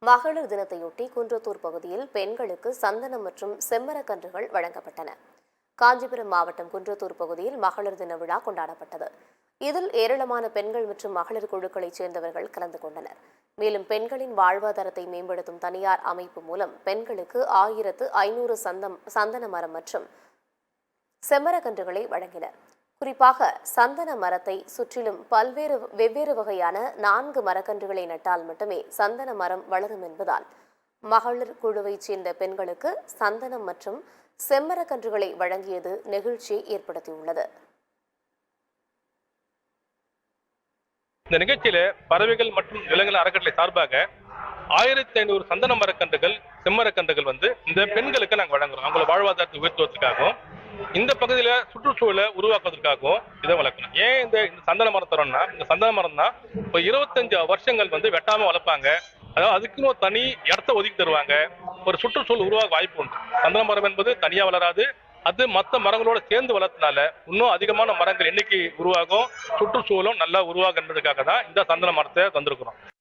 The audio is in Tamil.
மகளிர் தினத்தையொட்டி குன்றத்தூர் பகுதியில் பெண்களுக்கு சந்தனம் மற்றும் செம்மரக்கன்றுகள் வழங்கப்பட்டன. காஞ்சிபுரம் மாவட்டம் குன்றத்தூர் பகுதியில் மகளிர் தின விழா கொண்டாடப்பட்டது. இதில் ஏராளமான பெண்கள் மற்றும் மகளிர் குழுக்களைச் சேர்ந்தவர்கள் கலந்து கொண்டனர். மேலும் பெண்களின் வாழ்வாதாரத்தை மேம்படுத்தும் தனியார் அமைப்பு மூலம் பெண்களுக்கு 1500 சந்தன மரம் மற்றும் செம்மரக்கன்றுகளை வழங்கினர். குறிப்பாக சந்தன மரத்தை சுற்றிலும் வெவ்வேறு வகையான 4 மரக்கன்றுகளை நட்டால் மட்டுமே சந்தன மரம் வளரும் என்பதால் மகளிர் குழுவைச் சேர்ந்த பெண்களுக்கு சந்தனம் மற்றும் செம்மரக்கன்றுகளை வழங்கியது நெகிழ்ச்சியை ஏற்படுத்தியுள்ளது. இந்த நிகழ்ச்சியில பறவைகள் மற்றும் விலங்குகள் அறக்கட்டளை சார்பாக 1500 சந்தன மரக்கன்றுகள் செம்மரக்கன்றுகள் இந்த பெண்களுக்கு நாங்கள் வழங்குறோம். அவங்களோட வாழ்வாதாரத்தை உயர்த்துவதற்காகவும் இந்த பகுதியில சுற்றுச்சூழலை உருவாக்குவதற்காகவும் இதை வளர்க்கணும். ஏன் இந்த சந்தன மரம் தரோம்னா, இந்த சந்தன மரம் தான் இப்போ 25 வருஷங்கள் வெட்டாம வளர்ப்பாங்க. அதாவது அதுக்குன்னு ஒரு தனி இடத்த ஒதுக்கி தருவாங்க. ஒரு சுற்றுச்சூழல் உருவாக வாய்ப்பு உண்டு. சந்தன மரம் என்பது தனியா வளராது. அது மற்ற மரங்களோட சேர்ந்து வளர்த்தனால இன்னும் அதிகமான மரங்கள் எண்ணிக்கை உருவாகும், சுற்றுச்சூழலும் நல்லா உருவாகும் என்பதற்காக தான் இந்த சந்தன மரத்தை தந்திருக்கிறோம்.